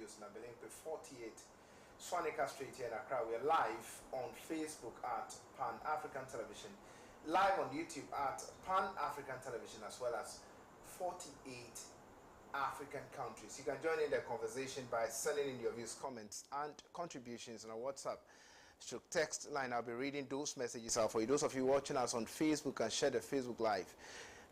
studios, Nabelimpe 48, Swanika Street here in Accra. We're live on Facebook at Pan-African Television, live on YouTube at Pan-African Television, as well as 48 African countries. You can join in the conversation by sending in your views, comments, and contributions on our WhatsApp text line. I'll be reading those messages out for you. Those of you watching us on Facebook, and share the Facebook Live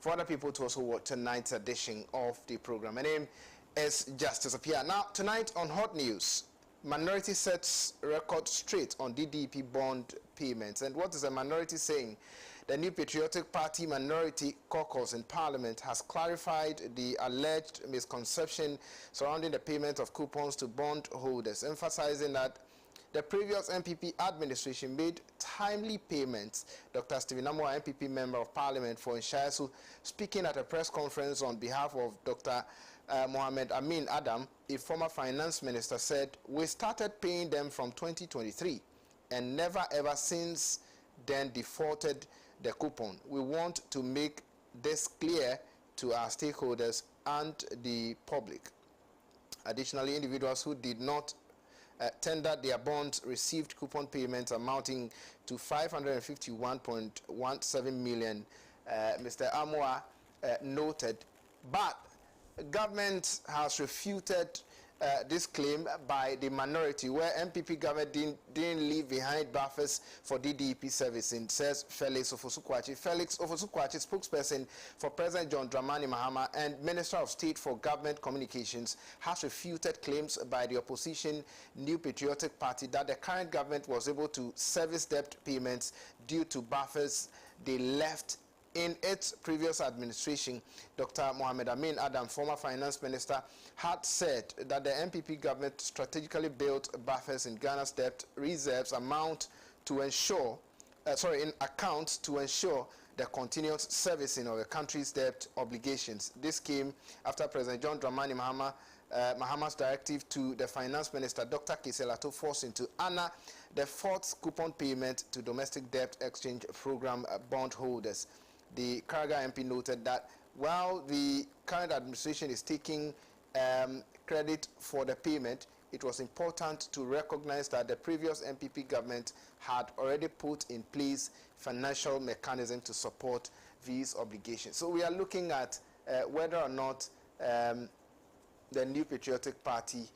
for other people to also watch tonight's edition of the program. My name is Justice Appiah. Now, tonight on Hot News, minority sets record straight on DDP bond payments. And what is the minority saying? The New Patriotic Party Minority Caucus in Parliament has clarified the alleged misconception surrounding the payment of coupons to bond holders, emphasizing that the previous MPP administration made timely payments. Dr. Stephen Amoah, MPP Member of Parliament for Nshayasu, speaking at a press conference on behalf of Dr. Mohammed Amin Adam, a former finance minister, said, "We started paying them from 2023 and never ever since then defaulted the coupon. We want to make this clear to our stakeholders and the public." Additionally, individuals who did not tendered their bonds received coupon payments amounting to 551.17 million, Mr. Amoah noted. But government has refuted this claim by the minority, where MPP government didn't leave behind buffers for DDP servicing, says Felix Ofosu-Kwakye. Felix Ofosu-Kwakye, spokesperson for President John Dramani Mahama and Minister of State for Government Communications, has refuted claims by the opposition New Patriotic Party that the current government was able to service debt payments due to buffers they left in its previous administration. Dr. Mohammed Amin Adam, former finance minister, had said that the MPP government strategically built buffers in Ghana's debt reserves account to ensure the continuous servicing of the country's debt obligations. This came after President John Dramani Mahama's directive to the finance minister, Dr. Keselato, forcing to honor the fourth coupon payment to domestic debt exchange program bondholders. The Karaga MP noted that while the current administration is taking credit for the payment, it was important to recognize that the previous MPP government had already put in place financial mechanism to support these obligations. So we are looking at whether or not the New Patriotic Party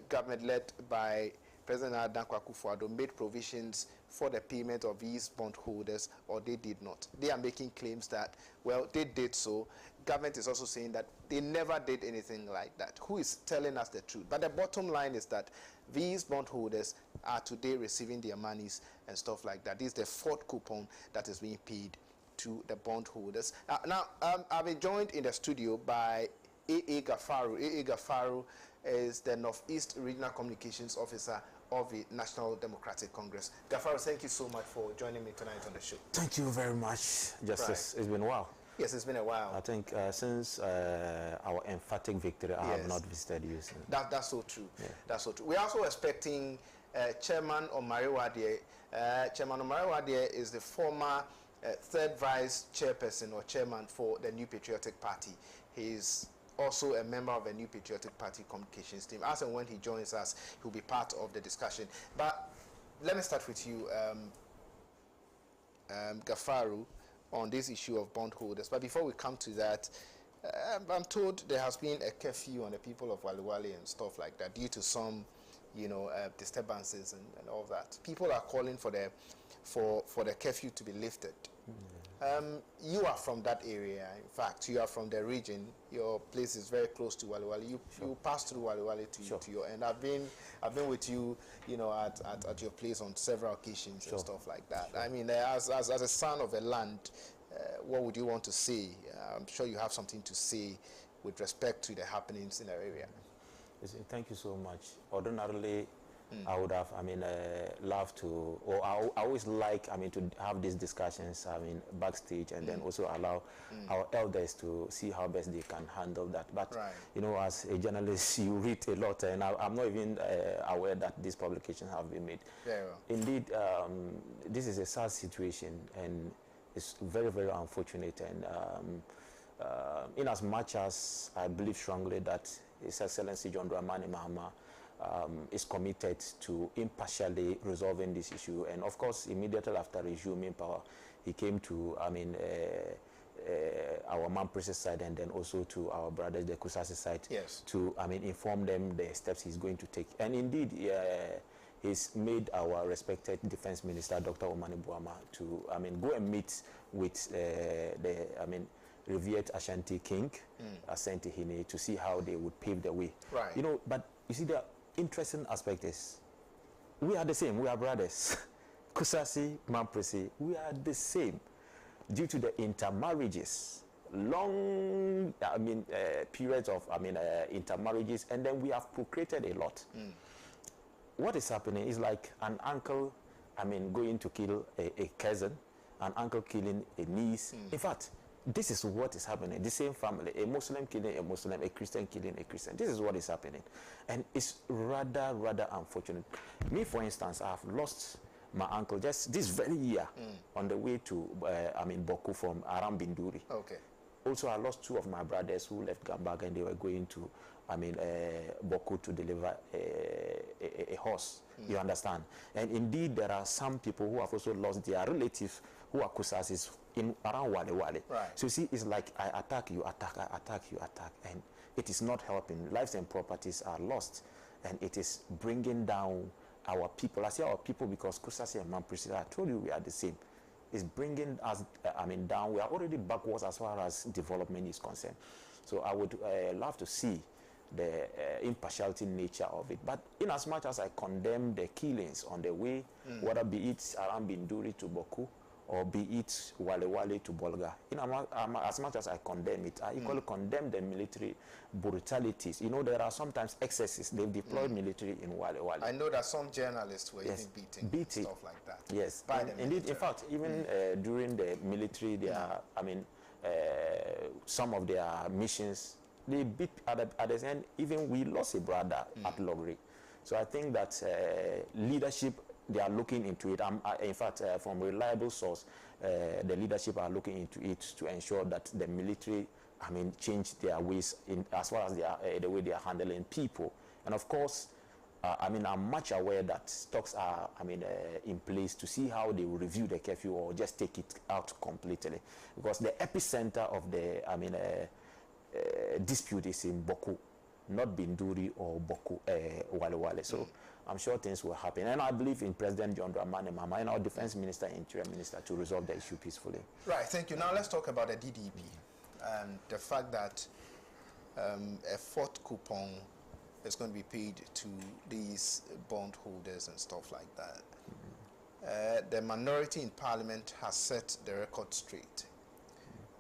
government led by President Dankwa Akufo-Addo made provisions for the payment of these bondholders, or they did not. They are making claims that, well, they did so. Government is also saying that they never did anything like that. Who is telling us the truth? But the bottom line is that these bondholders are today receiving their monies and stuff like that. This is the fourth coupon that is being paid to the bondholders. I've been joined in the studio by A.A. Gafaru. A.A. Gafaru is the Northeast Regional Communications Officer of the National Democratic Congress. Gafaru, thank you so much for joining me tonight on the show. Thank you very much, Justice. Right. It's been a while. Yes, it's been a while. I think since our emphatic victory, I have not visited you. That's so true. Yeah. That's so true. We're also expecting Chairman Omari Wadie. Chairman Omari Wadie is the former third vice chairperson or chairman for the New Patriotic Party. He's also a member of the New Patriotic Party communications team. As and when he joins us, he'll be part of the discussion. But let me start with you, Gafaru, on this issue of bondholders. But before we come to that, I'm told there has been a curfew on the people of Waliwali and stuff like that due to some, disturbances and all that. People are calling for the curfew to be lifted. You are from that area. In fact, you are from the region. Your place is very close to Waliwali. You pass through Waliwali to your end. I've been with you, at your place on several occasions and stuff like that. I mean, as a son of a land, what would you want to say? I'm sure you have something to say with respect to the happenings in the area. Thank you so much. Ordinarily, I would have, loved to, or I always like, to have these discussions, backstage, and then also allow our elders to see how best they can handle that. But, as a journalist, you read a lot, and I'm not even aware that these publications have been made. Very well. Indeed, this is a sad situation, and it's very, very unfortunate, and in as much as I believe strongly that His Excellency John Dramani Mahama is committed to impartially resolving this issue, and of course, immediately after resuming power, he came to, our Mamprese side, and then also to our brothers, the Kusasi side, yes, to, inform them the steps he's going to take. And indeed, he's made our respected Defense Minister, Dr. Omani Buama, to, go and meet with revered Ashanti King, Asante Hine, to see how they would pave the way. Right. But you see, the interesting aspect is, we are the same, we are brothers. Kusasi, Mamprese, we are the same. Due to the intermarriages, long, periods of, intermarriages, and then we have procreated a lot. What is happening is like an uncle, going to kill a cousin, an uncle killing a niece. In fact, this is what is happening. The same family, a Muslim killing a Muslim, a Christian killing a Christian. This is what is happening. And it's rather unfortunate. Me, for instance, I have lost my uncle just this very year on the way to Boku from Aram Binduri. Okay. Also, I lost two of my brothers who left Gambag, and they were going to Boku to deliver a horse. You understand? And indeed, there are some people who have also lost their relatives who are Kusasis in around Wale Wale. Right. So you see, it's like I attack, you attack, I attack, you attack, and it is not helping. Lives and properties are lost, and it is bringing down our people. I say our people because Kusasi and Mamprese, I told you we are the same. It's bringing us, down. We are already backwards as far as development is concerned. So I would love to see the impartiality nature of it. But in as much as I condemn the killings on the way, whether be it Aram Binduri to Boku, or be it Wale Wale to Bolga, as much as I condemn it, I equally condemn the military brutalities. There are sometimes excesses. They've deployed military in Wale Wale. I know that some journalists were even beating stuff like that. Yes, indeed. In fact, even during the military, they are, some of their missions, they beat others, and even we lost a brother at Logri. So I think that leadership, they are looking into it. In fact, from a reliable source, the leadership are looking into it to ensure that the military, change their ways in as far as the way they are handling people. And of course, I'm much aware that talks are, in place to see how they will review the curfew or just take it out completely, because the epicenter of the, dispute is in Boku, not Binduri or Boku, Wale Wale. So I'm sure things will happen. And I believe in President John Dramani Mahama and our Defense Minister, Interior Minister, to resolve the issue peacefully. Right, thank you. Now let's talk about the DDP and the fact that a fourth coupon is going to be paid to these bondholders and stuff like that. The minority in Parliament has set the record straight.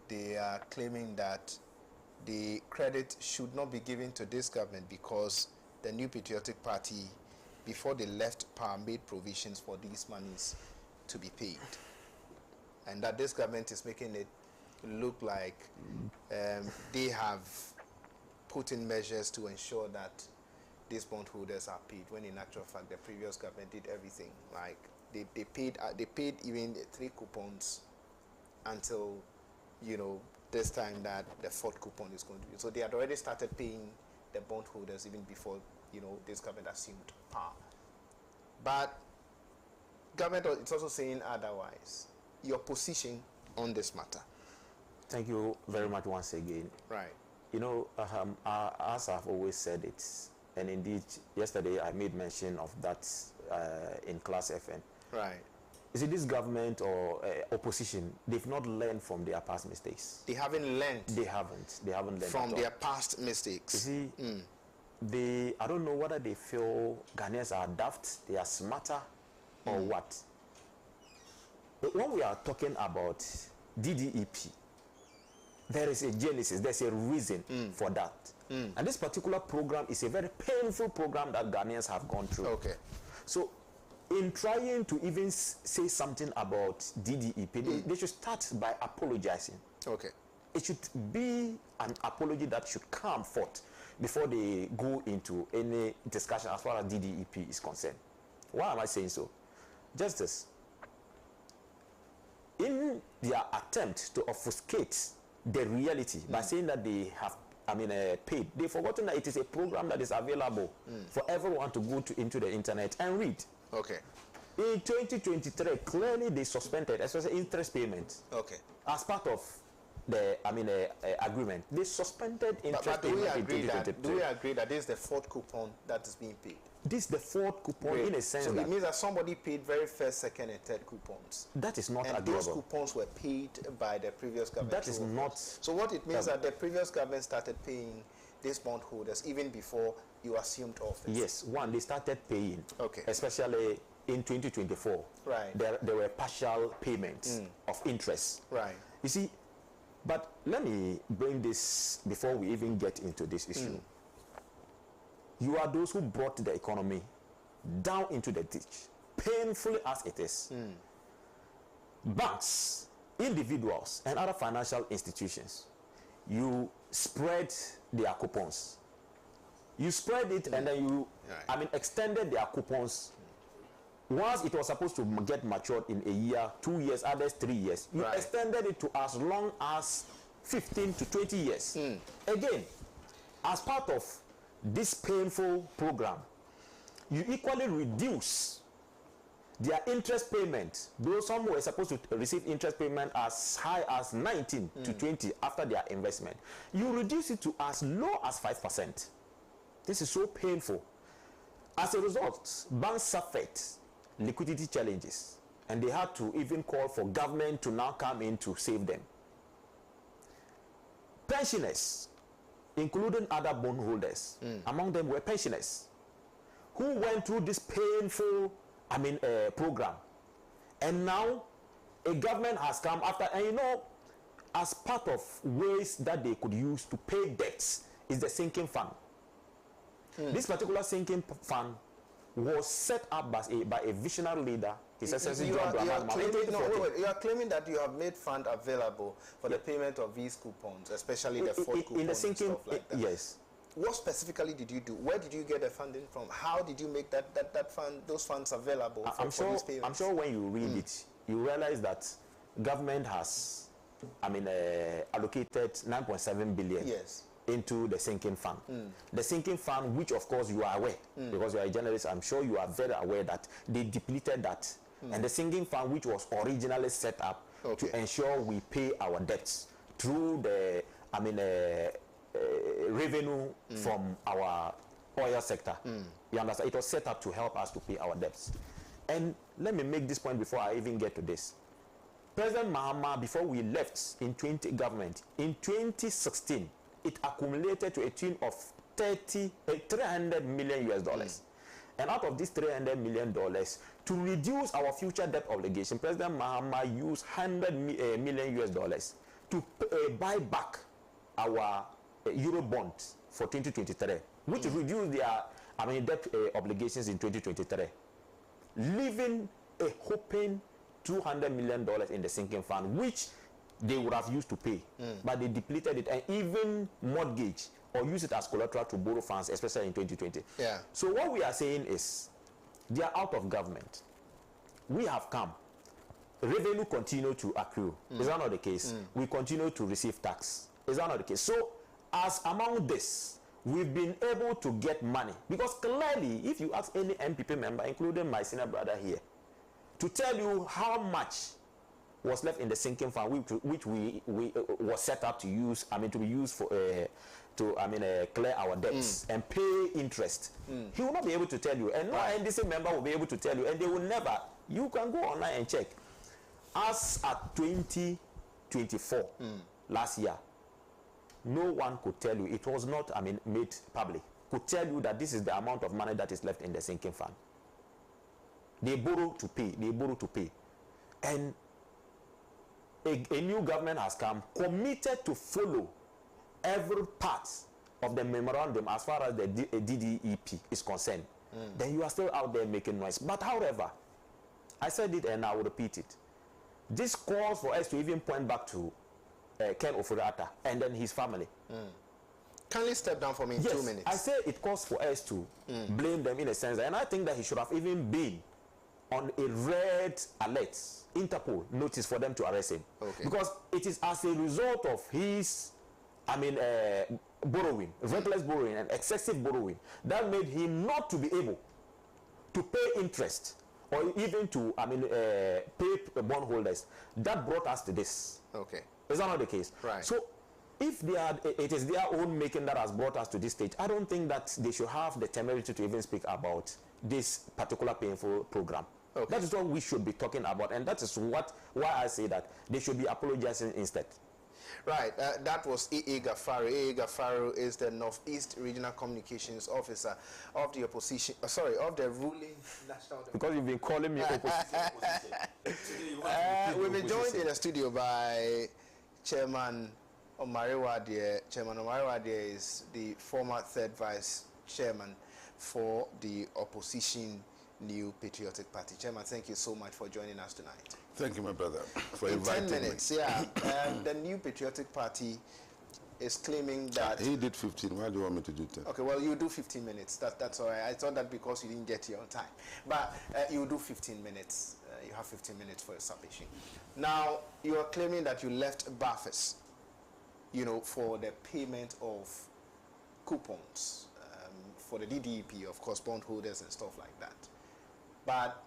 They are claiming that the credit should not be given to this government because the New Patriotic Party, before they left power, made provisions for these monies to be paid. And that this government is making it look like they have put in measures to ensure that these bondholders are paid, when in actual fact the previous government did everything. Like they paid even 3 coupons until, this time that the 4th coupon is going to be. So they had already started paying the bondholders even before, this government assumed power. But government is also saying otherwise. Your position on this matter? Thank you very much once again. Right. As I've always said it, and indeed yesterday I made mention of that in Class FM. Right. You see, this government or opposition, they've not learned from their past mistakes. They haven't learned. They haven't learned from their past mistakes. You see, I don't know whether they feel Ghanaians are daft, they are smarter, or what. But when we are talking about DDEP, there is a genesis, there's a reason for that. And this particular program is a very painful program that Ghanaians have gone through. Okay. So, in trying to even say something about DDEP, they should start by apologizing. Okay. It should be an apology that should come forth before they go into any discussion as far as DDEP is concerned. Why am I saying so? Justice, in their attempt to obfuscate the reality by saying that they have, paid. They've forgotten that it is a program that is available for everyone to go into the internet and read. Okay. In 2023, clearly they suspended, especially interest payments. Okay. As part of the, agreement, they suspended interest but do we payments agree in 2023. do we agree that this is the fourth coupon that is being paid? This is the fourth coupon in a sense. So that it means that somebody paid very first, second, and third coupons. that is not And agreeable. those coupons were paid by the previous government. That is not. So what it means that the previous government started paying these bondholders even before you assumed office. Yes, one, they started paying. Okay. Especially in 2024. Right. There were partial payments of interest. Right. You see, but let me bring this before we even get into this issue. You are those who brought the economy down into the ditch, painfully as it is. Banks, individuals, and other financial institutions, you spread their coupons. You spread it and then you, extended their coupons. Once it was supposed to get matured in a year, 2 years, others 3 years, you extended it to as long as 15 to 20 years. Again, as part of this painful program, you equally reduce their interest payment. Though some were supposed to receive interest payment as high as 19 to 20 after their investment, you reduce it to as low as 5%. This is so painful. As a result, banks suffered liquidity challenges, and they had to even call for government to now come in to save them. Pensioners, including other bondholders, among them were pensioners who went through this painful program, and now a government has come after, and as part of ways that they could use to pay debts is the sinking fund. This particular sinking fund was set up by a visionary leader, His Excellency John Dramani. You are claiming that you have made fund available for the payment of these coupons, especially the fourth coupons in the sinking, and stuff like that. Yes. What specifically did you do? Where did you get the funding from? How did you make those funds available for these payments? I'm sure when you read it, you realize that government has, allocated 9.7 billion. Yes. Into the sinking fund. The sinking fund, which of course you are aware, because you are a journalist, I'm sure you are very aware that they depleted that. And the sinking fund, which was originally set up to ensure we pay our debts through the revenue from our oil sector. You understand? It was set up to help us to pay our debts. And let me make this point before I even get to this. President Mahama, before we left in 2016, it accumulated to a tune of $300 million US. And out of this $300 million, to reduce our future debt obligation, President Mahama used $100 million US to buy back our Euro bonds for 2023, which reduced their debt obligations in 2023, leaving a hoping $200 million in the sinking fund, which they would have used to pay, but they depleted it and even mortgage or use it as collateral to borrow funds, especially in 2020. Yeah. So what we are saying is, they are out of government. We have come. Revenue continue to accrue. Is that not the case? We continue to receive tax. Is that not the case? So, as among this, we've been able to get money. Because clearly, if you ask any MPP member, including my senior brother here, to tell you how much was left in the sinking fund, which we was set up to use, to be used for clear our debts and pay interest. He will not be able to tell you, and no NDC member will be able to tell you, and they will never. You can go online and check. As at 2024, last year, no one could tell you, it was not made public, could tell you that this is the amount of money that is left in the sinking fund. They borrow to pay, and a new government has come, committed to follow every part of the memorandum as far as the DDEP is concerned. Then you are still out there making noise. But however, I said it and I will repeat it. This calls for us to even point back to Ken Ofori-Atta and then his family. Kindly step down for me in 2 minutes. I say it calls for us to blame them in a sense, and I think that he should have even been on a red alert, Interpol notice for them to arrest him. Okay. Because it is as a result of his, borrowing, reckless borrowing and excessive borrowing that made him not to be able to pay interest or even to, pay bondholders. That brought us to this. Okay. Is that not the case? Right. So, if it is their own making that has brought us to this stage, I don't think that they should have the temerity to even speak about this particular painful program. Okay. That is what we should be talking about, and that is why I say that they should be apologizing instead. Right, that was A.A. Gafaru. A.A. Gafaru is the Northeast Regional Communications Officer of the opposition, of the ruling National Democratic. Because you've been calling me opposition. We've been joined in the studio by Chairman Omariwa J.A. Chairman Omariwa J.A. is the former third vice chairman for the opposition New Patriotic Party. Chairman, thank you so much for joining us tonight. Thank you, my brother, for in inviting 10 minutes, me. yeah. The New Patriotic Party is claiming that... He did 15. Why do you want me to do 10? Okay, well, you do 15 minutes. That's all right. I thought that because you didn't get here on time. But you do 15 minutes. You have 15 minutes for your submission. Now, you are claiming that you left buffers, for the payment of coupons for the DDEP, of course, bondholders and stuff like that. But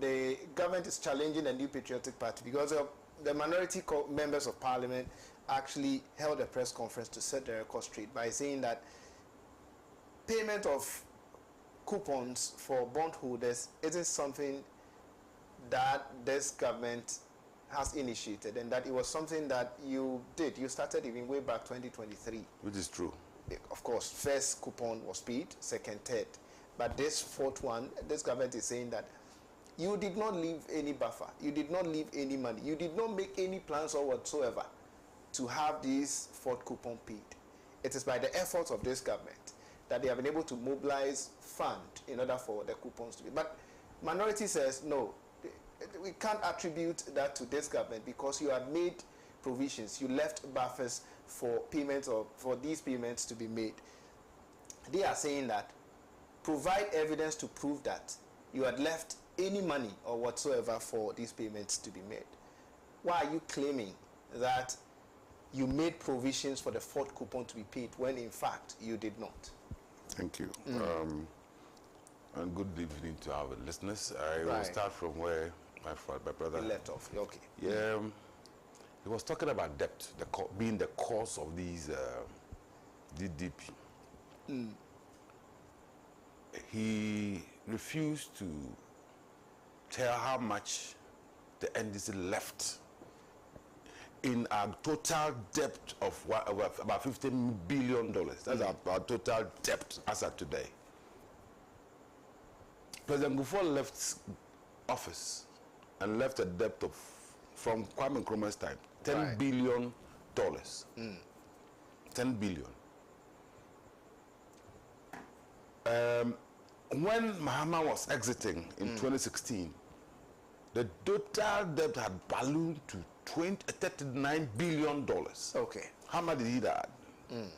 the government is challenging the New Patriotic Party because the minority members of parliament actually held a press conference to set the record straight by saying that payment of coupons for bondholders isn't something that this government has initiated, and that it was something that you did. You started even way back 2023. Which is true. Of course, first coupon was paid, second, third. But this fourth one, this government is saying that you did not leave any buffer. You did not leave any money. You did not make any plans or whatsoever to have this fourth coupon paid. It is by the efforts of this government that they have been able to mobilize fund in order for the coupons to be. But minority says, no, we can't attribute that to this government because you had made provisions. You left buffers for payments or for these payments to be made. They are saying that provide evidence to prove that you had left any money or whatsoever for these payments to be made. Why are you claiming that you made provisions for the fourth coupon to be paid when in fact you did not? Thank you. And good evening to our listeners. I will start from where my brother left off. Okay. Yeah, he was talking about debt, being the cause of these DDP. He refused to tell how much the NDC left in our total debt of about $15 billion. That's our total debt as of today. President Gufo left office and left a debt of, from Kwame Nkrumah's time, $10 billion. 10 billion. When Mahama was exiting in 2016, the total debt had ballooned to $39 billion. Okay. How much did he add?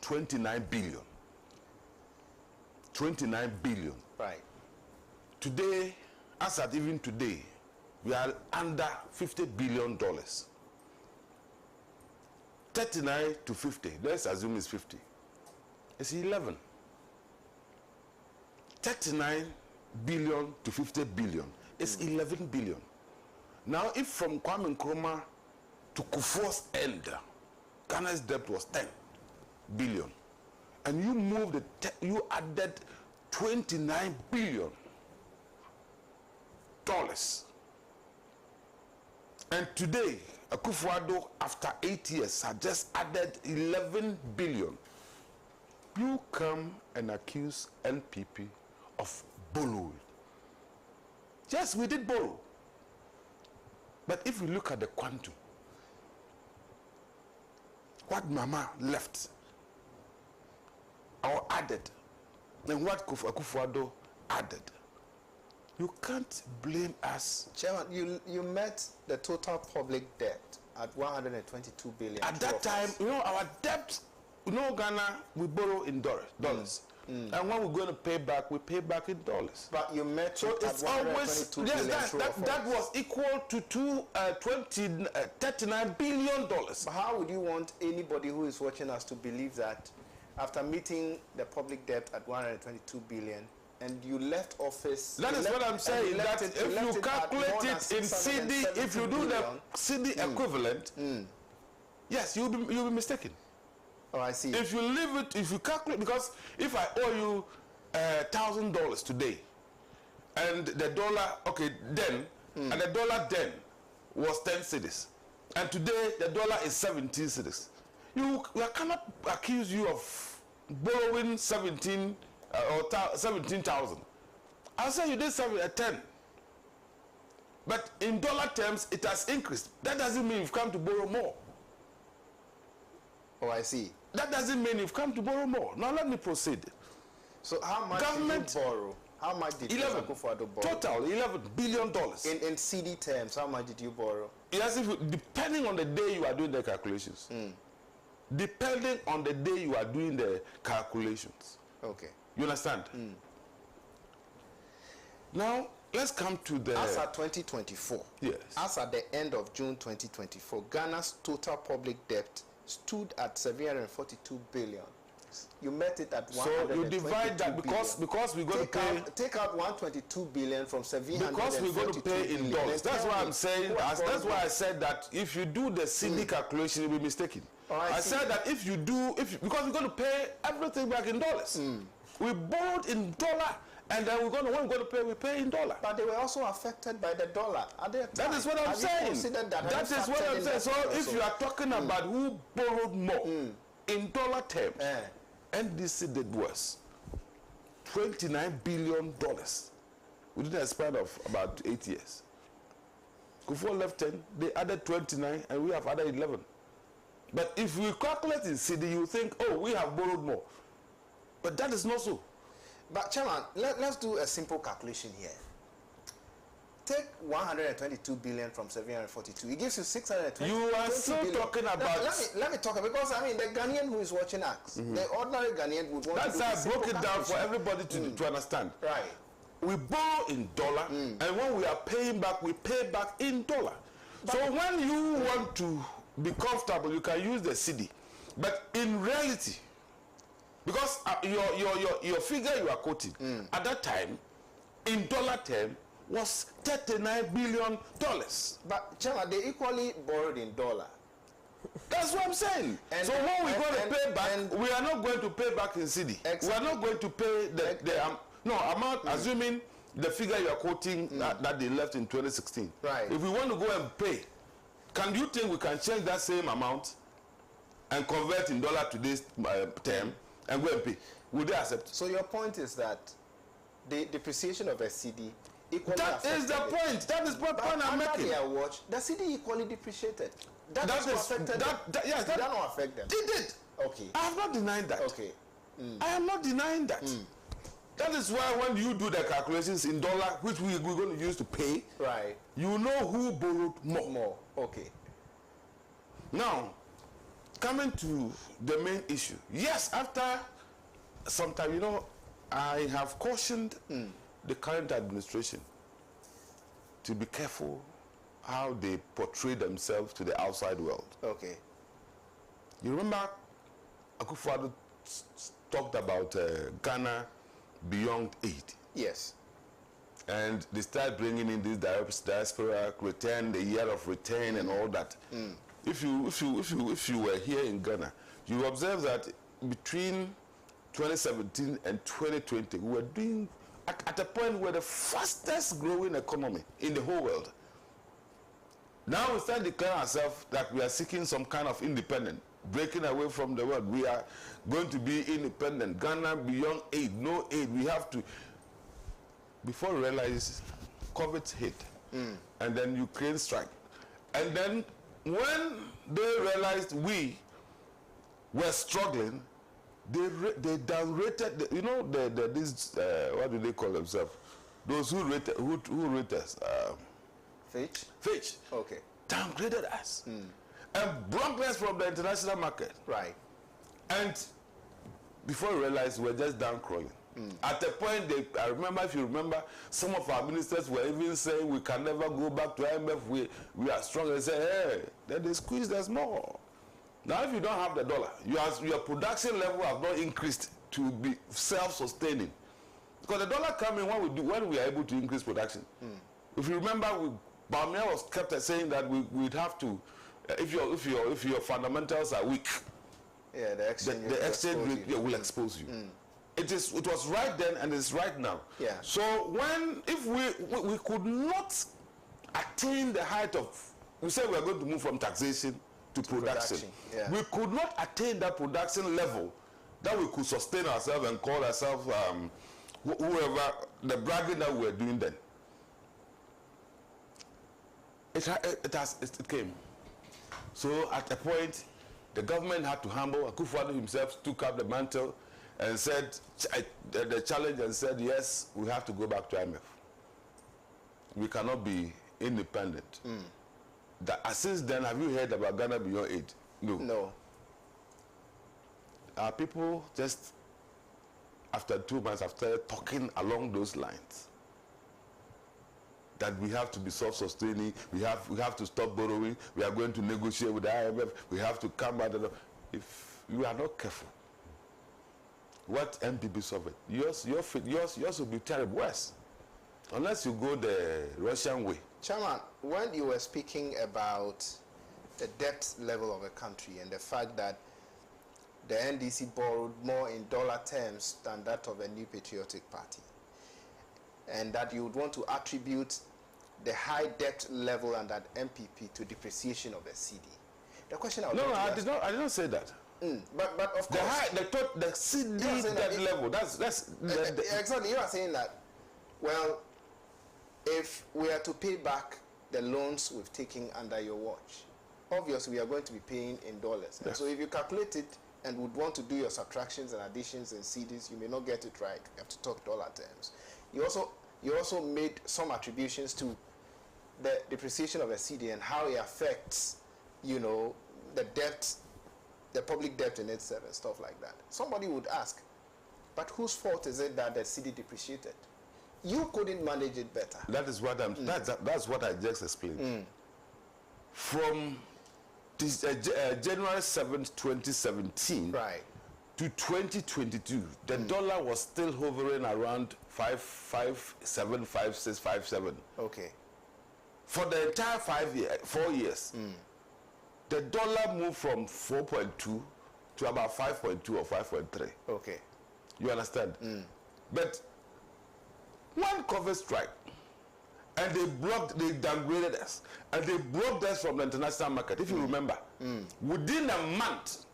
29 billion. 29 billion. Right. Today, as at even today, we are under $50 billion. 39 to 50, let's assume it's 50. It's 11. 39 billion to 50 billion is 11 billion. Now, if from Kwame Nkrumah to Kufuor's end, Ghana's debt was 10 billion, and you moved you added 29 billion dollars, and today Akufo-Addo, after 8 years, has just added 11 billion. You come and accuse NPP of borrowing. Yes, we did borrow. But if you look at the quantum, what Mama left or added, and what Akufo-Addo added, you can't blame us. Chairman, you met the total public debt at 122 billion. At that time, our debt, Ghana, we borrow in dollars. and when we're going to pay back, we pay back in dollars. But you met so it's always that was equal to $39 billion. But how would you want anybody who is watching us to believe that after meeting the public debt at 122 billion and you left office? That is what I'm saying. That if you calculate it in CD, if you do the CD equivalent, yes, you'll be mistaken. Oh, I see. If you leave it, if you calculate, because if I owe you $1,000 today, and the dollar, okay, then, and the dollar then was 10 cedis, and today the dollar is 17 cedis, I cannot accuse you of borrowing 17 or 17,000. I'll say you did 10. But in dollar terms, it has increased. That doesn't mean you've come to borrow more. Oh, I see. That doesn't mean you've come to borrow more. Now let me proceed. So how much did you borrow? How much did Akufo-Addo borrow? Total $11 billion. In CD terms, how much did you borrow? Yes, depending on the day you are doing the calculations. Depending on the day you are doing the calculations. Okay. You understand? Now, let's come to the... As at 2024, yes. As at the end of June 2024, Ghana's total public debt stood at 742 billion. You met it at 122 So you divide that because we're going to pay... Take out 122 billion from 742 because we're going to pay in dollars. That's why I'm saying... That's why I said that if you do the CD calculation, you'll be mistaken. I said that if you do... because we're going to pay everything back in dollars. We borrowed in dollar, and then when we're going to pay, we pay in dollar. But they were also affected by the dollar at that time. That is what I'm saying. That is what I'm saying. So if you are talking about who borrowed more in dollar terms, NDC did worse. $29 billion within a span of about 8 years. Kufuor left 10, they added 29, and we have added 11. But if we calculate in CD, you think, oh, we have borrowed more. But that is not so. But Chairman, let's do a simple calculation here. Take 122 billion from 742. It gives you 620 You are still billion. Talking about... Let me talk, because I mean, the Ghanaian who is watching us, the ordinary Ghanaian would want to... That's how I broke it down for everybody to understand. Right. We borrow in dollar, and when we are paying back, we pay back in dollar. But so when you want to be comfortable, you can use the CD. But in reality, because your figure you are quoting at that time, in dollar term, was $39 billion. But Chairman, they equally borrowed in dollar. That's what I'm saying. So when we're going to pay back, we are not going to pay back in CD. Exactly. We are not going to pay the amount, assuming the figure you are quoting that they left in 2016. Right. If we want to go and pay, can you think we can change that same amount and convert in dollar to this term and go and pay? Would they accept? So your point is that the depreciation of a CD equally that is the point. That is what point I'm making. Their watch, the CD equally depreciated. That is affected. Yes, that don't affect them. They did. Okay. I have not denied that. Okay. I am not denying that. That is why when you do the calculations in dollar, which we're going to use to pay, right, you know who borrowed more. More. Okay. Now, coming to the main issue. Yes, after some time, you know, I have cautioned the current administration to be careful how they portray themselves to the outside world. Okay. You remember Akufo-Addo talked about Ghana beyond aid. Yes. And they start bringing in this diaspora return, the year of return and all that. If you were here in Ghana, you observe that between 2017 and 2020, we were doing at a point where the fastest growing economy in the whole world. Now we start declaring ourselves that we are seeking some kind of independence, breaking away from the world. We are going to be independent. Ghana beyond aid, no aid. We have to. Before we realize, COVID hit, and then Ukraine strike, and then when they realized we were struggling, they downrated. You know, this what do they call themselves? Those who rate us. Fitch. Okay. Downgraded us and blocked us from the international market. Right. And before we realized we were just down crawling. At a point, I remember, if you remember, some of our ministers were even saying we can never go back to IMF, we are strong. They say, hey, then they squeeze us more. Now, if you don't have the dollar, your production level has not increased to be self-sustaining. Because the dollar comes in when we are able to increase production. If you remember, Bamia was kept saying that we'd have to, if your fundamentals are weak, yeah, the exchange rate will expose you. It was right then and it's right now. Yeah. So if we could not attain the height of, we say we are going to move from taxation to production. Yeah. We could not attain that production level that we could sustain ourselves and call ourselves whoever, the bragging that we were doing then. It came. So at a point, the government had to humble. Akufo-Addo himself took up the mantle and said, the challenge, and said, yes, we have to go back to IMF. We cannot be independent. Since then, have you heard about Ghana Beyond Aid? No. No. Our people just, after 2 months, have started talking along those lines. That we have to be self-sustaining, we have to stop borrowing, we are going to negotiate with the IMF, we have to come out. If you are not careful, what MPB suffered, yours will be terrible, worse. Unless you go the Russian way. Chairman, when you were speaking about the debt level of a country and the fact that the NDC borrowed more in dollar terms than that of a New Patriotic Party, and that you would want to attribute the high debt level and that MPP to depreciation of the CD. The question I would No, I did not say that. But of course, the CD debt level. That's exactly. You are saying that. Well, if we are to pay back the loans we've taken under your watch, obviously we are going to be paying in dollars. Yes. So if you calculate it and would want to do your subtractions and additions in CDs, you may not get it right. You have to talk dollar terms. You also made some attributions to the depreciation of a CD and how it affects, the debt, the public debt in itself and stuff like that. Somebody would ask, but whose fault is it that the CD depreciated? You couldn't manage it better. That is what that's what I just explained. From this, January 7th, 2017, right, to 2022, the dollar was still hovering around 5.57, 5.6, 5.7. Okay. For the entire 4 years, the dollar moved from 4.2 to about 5.2 or 5.3. Okay. You understand? But when COVID struck, and they downgraded us, and they broke us from the international market, if you remember, within a month,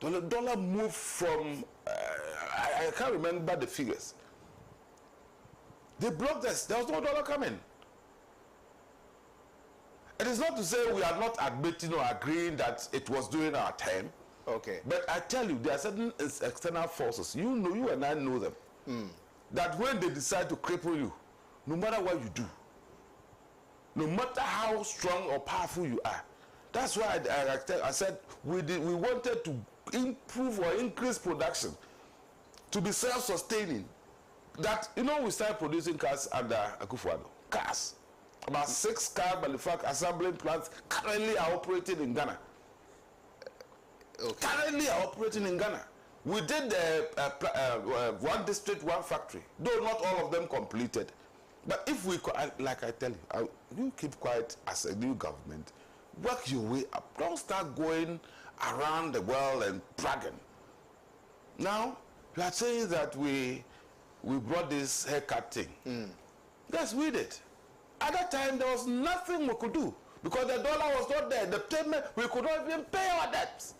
the dollar moved from, I can't remember the figures. They blocked us. There was no dollar coming. It is not to say we are not admitting or agreeing that it was during our time. Okay. But I tell you, there are certain external forces. You and I know them. That when they decide to cripple you, no matter what you do, no matter how strong or powerful you are, that's why I said we wanted to improve or increase production to be self-sustaining. That, we started producing cars under Akufo-Addo. Cars. About 6 car manufacturing assembling plants currently are operating in Ghana. Okay. Currently are operating in Ghana. We did one district, one factory. Though not all of them completed. But if we, like I tell you, you keep quiet as a new government. Work your way up. Don't start going around the world and bragging. Now, you are saying that we brought this haircut thing. Yes, we did. At that time, there was nothing we could do because the dollar was not there. The payment, we could not even pay our debts.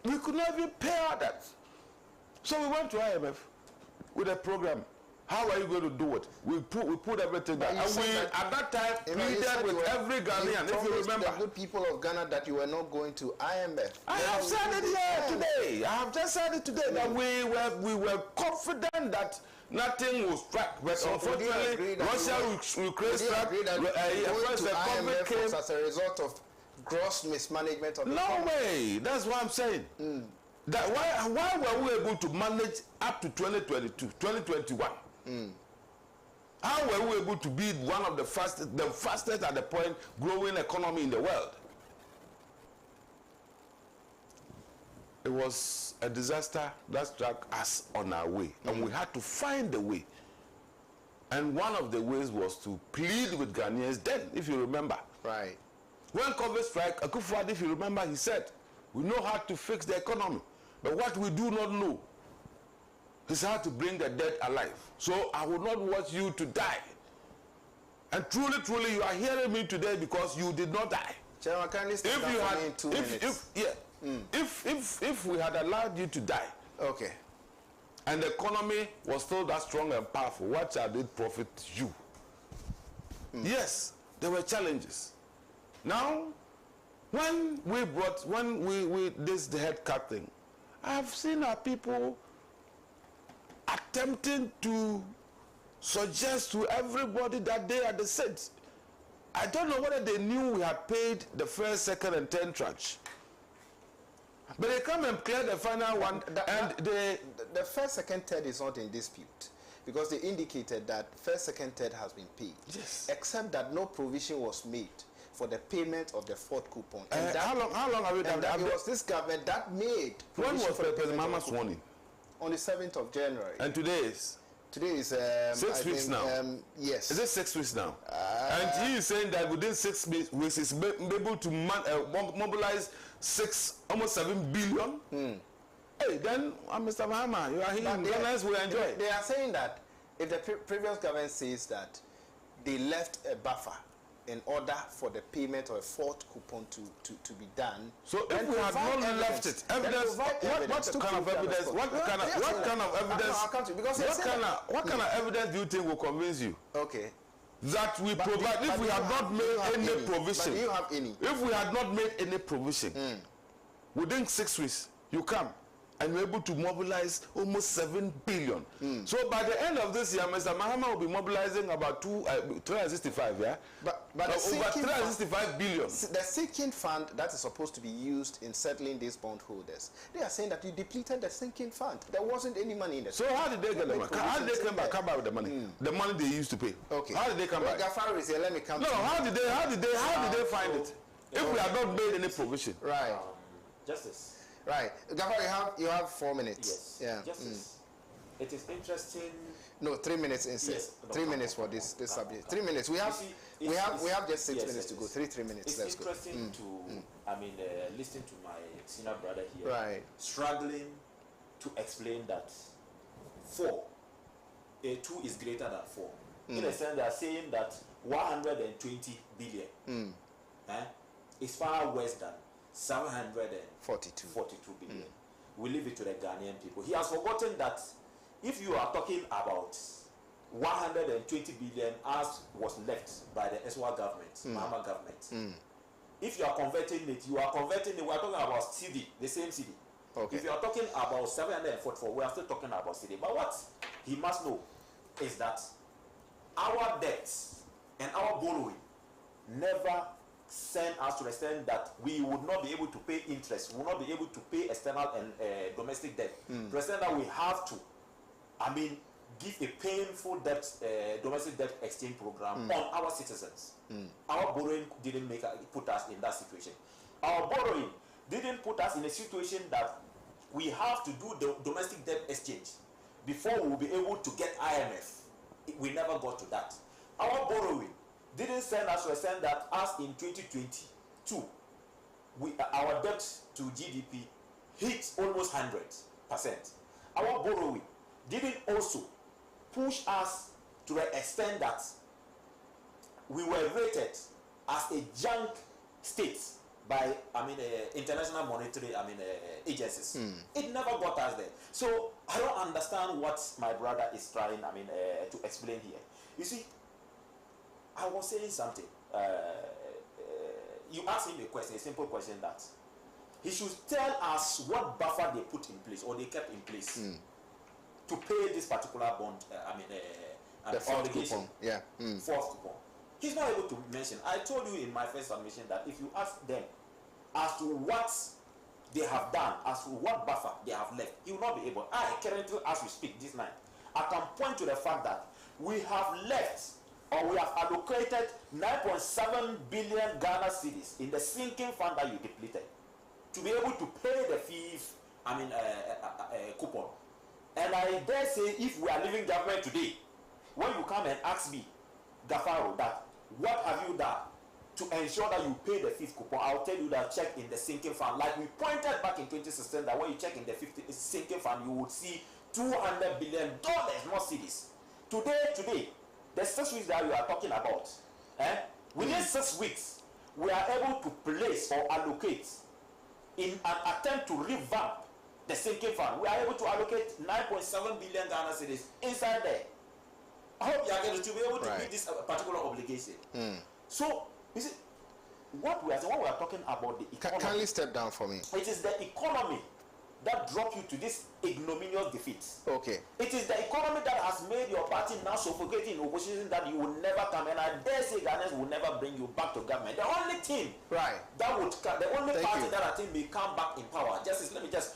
We could not even pay our debts. So we went to IMF with a program. How are you going to do it? We put everything down. And we, at that time, pleaded with every Ghanaian, if you remember. The good people of Ghana that you were not going to IMF. I have said it here today. I have just said it today that we were confident that nothing will strike. But so unfortunately, Russia, Ukraine struck. The IMF was as a result of gross mismanagement of the No way. That's what I'm saying. That why were we able to manage up to 2022, 2021? How were we able to be one of the fastest at the point growing economy in the world? It was a disaster that struck us on our way, and we had to find a way. And one of the ways was to plead with Ghanaians then, if you remember. Right. When COVID struck, Akufo-Addo, if you remember, he said, we know how to fix the economy, but what we do not know is how to bring the dead alive. So I will not want you to die. And truly, truly, you are hearing me today because you did not die. Chairman, can you stand up for me in 2 minutes? If we had allowed you to die, okay, and the economy was still that strong and powerful, what shall it profit you? Yes, there were challenges. Now, when we this the head cut thing, I've seen our people attempting to suggest to everybody that they are the saints. I don't know whether they knew we had paid the first, second, and 10th tranche. But they come and clear the final one, the first, second, third is not in dispute, because they indicated that first, second, third has been paid. Yes. Except that no provision was made for the payment of the fourth coupon. And how long have we done that? It was this government that made. When was President Mahama sworn in? On the 7th of January. And today is? Today is 6 weeks now. Yes. Is it 6 weeks now? And he is saying that within 6 weeks is able to mobilize almost 7 billion. Hey, then Mr. Mahama, you are here. Ghanaians will enjoy. They are saying that if the previous government says that they left a buffer in order for the payment of a fourth coupon to be done. So if we had not left it, evidence, what kind of evidence? What kind of evidence do you think will convince you? Okay. That we provide, if we had not made any provision. But do you have any? If we had not made any provision, within 6 weeks, you come and you're able to mobilize almost 7 billion. So by the end of this year, Mr. Mahama will be mobilizing about 365, yeah? But over 365 billion. The sinking fund that is supposed to be used in settling these bondholders, they are saying that you depleted the sinking fund. There wasn't any money in it. So how did they get the money? How did they come back with the money? The money they used to pay. Okay. How did they come back? Gafari is here. Let me come. No, how did they find it? If we had not made any provision. Right. Justice. Right. Gafari, you have 4 minutes. Yes. Yeah. Justice. It is interesting. No, 3 minutes instead. Yes, 3 minutes for this subject. 3 minutes. We have just 6 minutes to go. 3 minutes. Let's go. It's interesting to listen to my senior brother here. Right. Struggling to explain that 2 is greater than 4. In a sense, they are saying that 120 billion is far worse than 742 billion. We leave it to the Ghanaian people. He has forgotten that if you are talking about 120 billion as was left by the Eswa government, Mahama government, if you are converting it, we are talking about CD, the same CD. Okay. If you are talking about 744, we are still talking about CD. But what he must know is that our debts and our borrowing never send us to the extent that we would not be able to pay interest, we will not be able to pay external and domestic debt. To the extent that we have to, give a painful debt, domestic debt exchange program on our citizens. Our borrowing didn't put us in that situation. Our borrowing didn't put us in a situation that we have to do the domestic debt exchange before we will be able to get IMF. We never got to that. Our borrowing didn't send us to a sense that us in 2022, our debt to GDP hit almost 100%. Our borrowing didn't also push us to the extent that we were rated as a junk state by international monetary agencies. It never got us there. So I don't understand what my brother is trying to explain here. You see, I was saying something. You asked him a question, a simple question, that he should tell us what buffer they put in place or they kept in place to pay this particular bond. The fourth coupon. Yeah. Fourth coupon. He's not able to mention. I told you in my first submission that if you ask them as to what they have done, as what buffer they have left, he will not be able. I currently, as we speak this night, I can point to the fact that we have left, or we have allocated 9.7 billion Ghana cedis in the sinking fund that you depleted to be able to pay the fees, coupon. And I dare say, if we are leaving government today, when you come and ask me, Gafaro, that what have you done to ensure that you pay the fifth coupon, I'll tell you that check in the sinking fund. Like we pointed back in 2016 that when you check in the sinking fund, you would see $200 billion more cedis. Today, the 6 weeks that we are talking about, within 6 weeks, we are able to place or allocate in an attempt to revamp the sinking fund. We are able to allocate 9.7 billion Ghana cedis inside there. I hope you are going to be able to meet this particular obligation. So, you see, what we are talking about the economy. Kindly step down for me. It is the economy that dropped you to this ignominious defeat. Okay. It is the economy that has made your party now suffocating in opposition that you will never come. And I dare say Ghanaians will never bring you back to government. The only thing that would come, the only party that I think may come back in power, let me just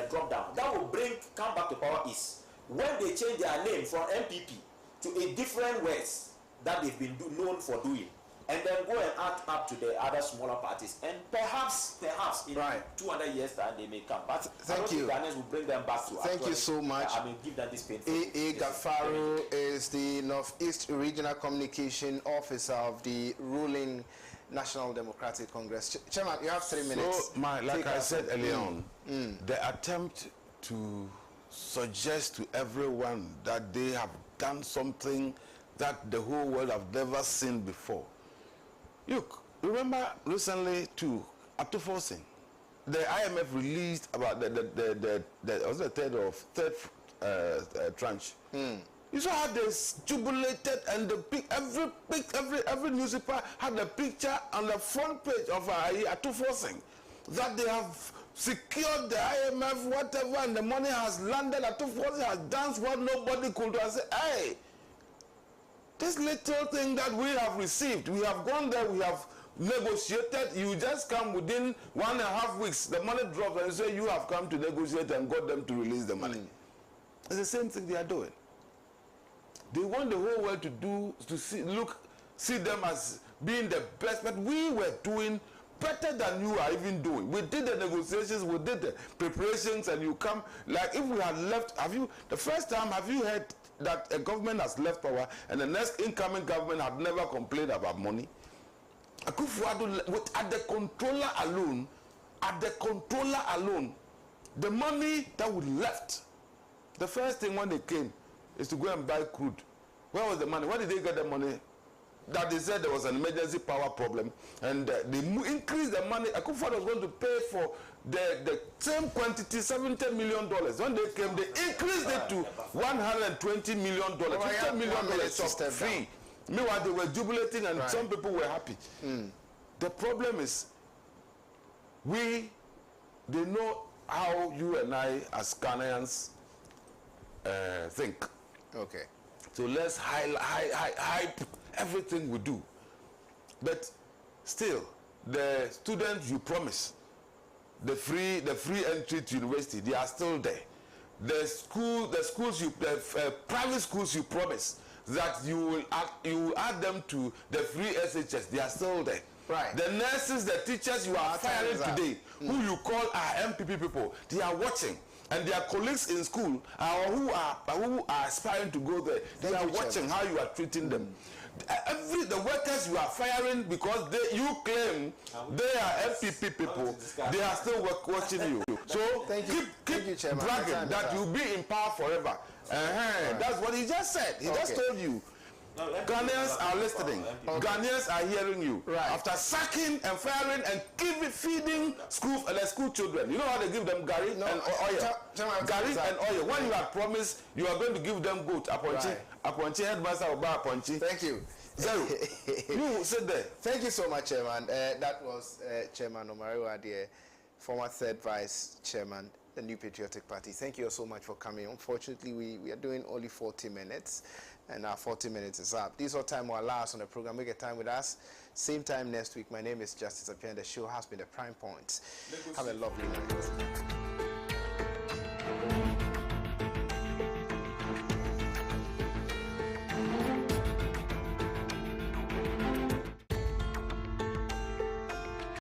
drop down. That will come back to power is when they change their name from MPP to a different words that they've been known for doing. And then go and add up to the other smaller parties, and perhaps in 200 years time they may come. But thank you. Ghanaians will bring them back to. Thank you so much. Give them this painful. A. Gafaro is the Northeast Regional Communication Officer of the ruling National Democratic Congress. Chairman, you have 3 minutes. So, like I said earlier on, the attempt to suggest to everyone that they have done something that the whole world have never seen before. Look, remember recently too, Atufosin, the IMF released about the third tranche. You saw how they jubilated, and every newspaper had a picture on the front page of Atufosin that they have secured the IMF, whatever, and the money has landed. Atufosin has done what nobody could do. I say, hey. This little thing that we have received, we have gone there, we have negotiated. You just come within 1.5 weeks, the money drops, and you say you have come to negotiate and got them to release the money. It's the same thing they are doing. They want the whole world to see them as being the best, but we were doing better than you are even doing. We did the negotiations, we did the preparations, and you come, like if we had left, the first time, have you heard that a government has left power and the next incoming government had never complained about money? Akufo-Addo, at the controller alone, the money that we left, the first thing when they came is to go and buy crude. Where was the money? Where did they get the money? That they said there was an emergency power problem, and they increased the money. Akufo-Addo was going to pay for the same quantity, $70 million. When they came, they increased it to $120 million. $50 million of free. Meanwhile, they were jubilating, and some people were happy. The problem is, they know how you and I, as Ghanaians, think. Okay. So let's hype everything we do. But still, the students you promise, the free entry to university, they are still there. The private schools you promise that you will add them to the free SHS, they are still there. Right. The nurses, the teachers you are firing today, who you call are MPP people, they are watching. And their colleagues in school who are aspiring to go there, they are watching how you are treating them. The workers you are firing because you claim they are MPP people, they are still watching you. So keep bragging that you'll be in power forever. That's what he just said. He just told you. Ghanaians are listening. Ghanaians are hearing you. After sacking and firing and feeding school children, you know how they give them gari and oil. Gari and oil. When you had promised you are going to give them goat, Aponchi headmaster will buy Aponchi. Thank you. Zero. You sit there. Thank you so much, Chairman. That was Chairman Omariwa Ade, former third vice chairman, the New Patriotic Party. Thank you so much for coming. Unfortunately, we are doing only 40 minutes. And our 40 minutes is up. This is all time will allow us on the program. Make a time with us. Same time next week. My name is Justice Appiah. The show has been the Prime Point. Have a lovely night.